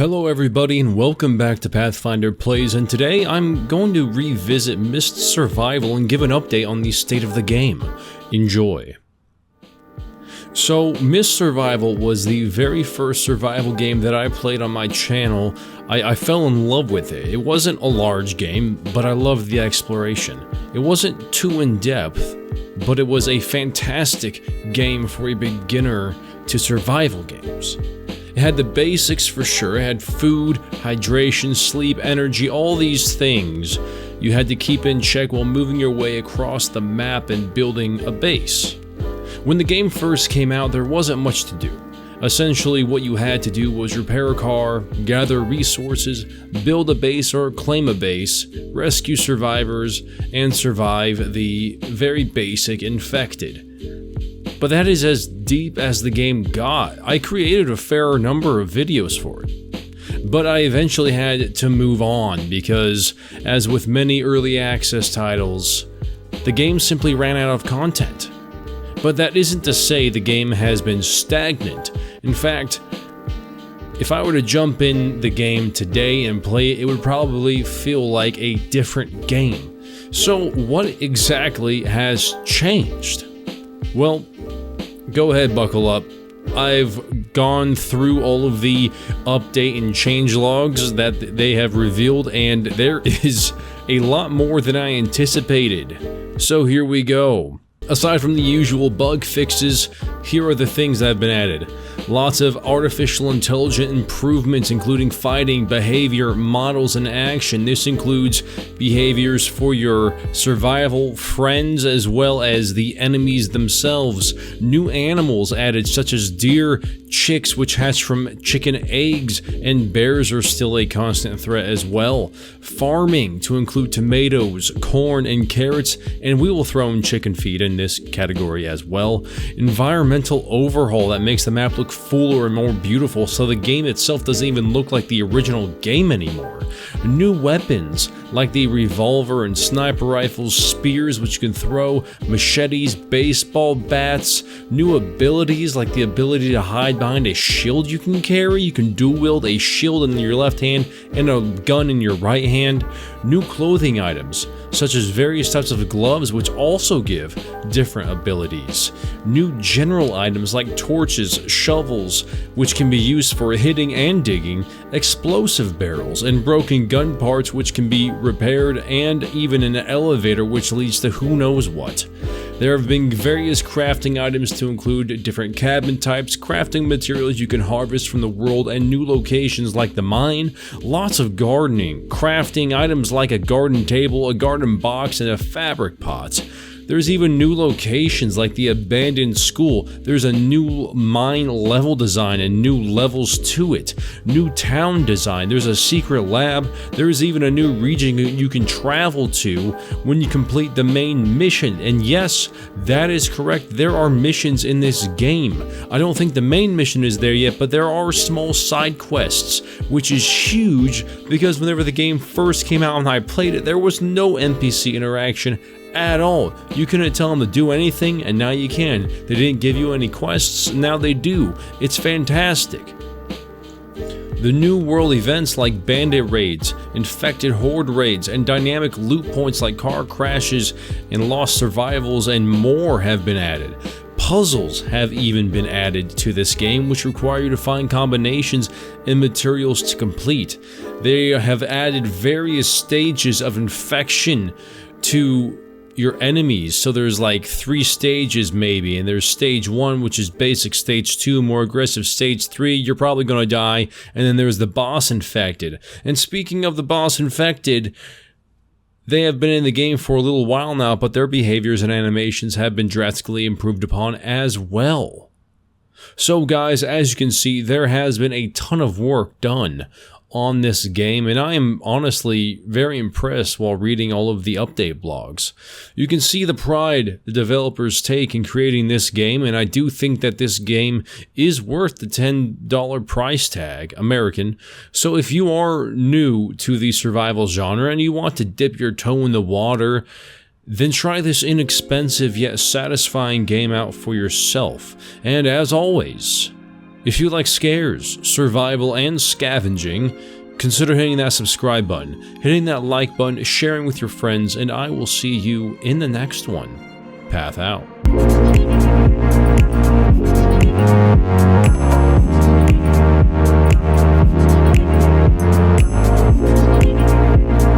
Hello everybody and welcome back to Pathfinder Plays, and today I'm going to revisit Mist Survival and give an update on the state of the game. Enjoy. So, Mist Survival was the very first survival game that I played on my channel. I fell in love with it. It wasn't a large game, but I loved the exploration. It wasn't too in-depth, but it was a fantastic game for a beginner to survival games. It had the basics for sure. It had food, hydration, sleep, energy, all these things you had to keep in check while moving your way across the map and building a base. When the game first came out, there wasn't much to do. Essentially, what you had to do was repair a car, gather resources, build a base or claim a base, rescue survivors, and survive the very basic infected. But that is as deep as the game got. I created a fair number of videos for it. But I eventually had to move on because, as with many early access titles, the game simply ran out of content. But that isn't to say the game has been stagnant. In fact, if I were to jump in the game today and play it, it would probably feel like a different game. So what exactly has changed? Well, go ahead, buckle up. I've gone through all of the update and change logs that they have revealed, and there is a lot more than I anticipated. So here we go. Aside from the usual bug fixes, here are the things that have been added. Lots of artificial intelligence improvements, including fighting, behavior, models, and action. This includes behaviors for your survival friends as well as the enemies themselves. New animals added, such as deer, chicks which hatch from chicken eggs, and bears are still a constant threat as well. Farming to include tomatoes, corn, and carrots, and we will throw in chicken feed in this category as well. Environmental overhaul that makes the map look fuller and more beautiful, so the game itself doesn't even look like the original game anymore. New weapons like the revolver and sniper rifles, spears which you can throw, machetes, baseball bats, new abilities like the ability to hide behind a shield you can carry. You can dual wield a shield in your left hand and a gun in your right hand. New clothing items such as various types of gloves which also give different abilities. New general items like torches, shovels which can be used for hitting and digging, explosive barrels and broken gun parts which can be repaired, and even an elevator which leads to who knows what. There have been various crafting items to include different cabin types, crafting materials you can harvest from the world, and new locations like the mine. Lots of gardening, crafting items like a garden table, a garden box, and a fabric pot. There's even new locations like the abandoned school. There's a new mine level design and new levels to it. New town design. There's a secret lab. There's even a new region you can travel to when you complete the main mission. And yes, that is correct. There are missions in this game. I don't think the main mission is there yet, but there are small side quests, which is huge because whenever the game first came out and I played it, there was no NPC interaction at all. You couldn't tell them to do anything, and now you can. They didn't give you any quests, now they do. It's fantastic. The new world events like bandit raids, infected horde raids, and dynamic loot points like car crashes and lost survivals and more have been added. Puzzles have even been added to this game, which require you to find combinations and materials to complete. They have added various stages of infection to your enemies, so there's like 3 stages maybe, and there's stage 1 which is basic, stage 2 more aggressive, stage 3 you're probably gonna die, and then there's the boss infected. And speaking of the boss infected, they have been in the game for a little while now, but their behaviors and animations have been drastically improved upon as well. So guys, as you can see, there has been a ton of work done on this game, and I am honestly very impressed while reading all of the update blogs. You can see the pride the developers take in creating this game, and I do think that this game is worth the $10 price tag, American. So if you are new to the survival genre and you want to dip your toe in the water, then try this inexpensive yet satisfying game out for yourself. And as always, If you like scares, survival, and scavenging, consider hitting that subscribe button, hitting that like button, sharing with your friends, and I will see you in the next one. Path out.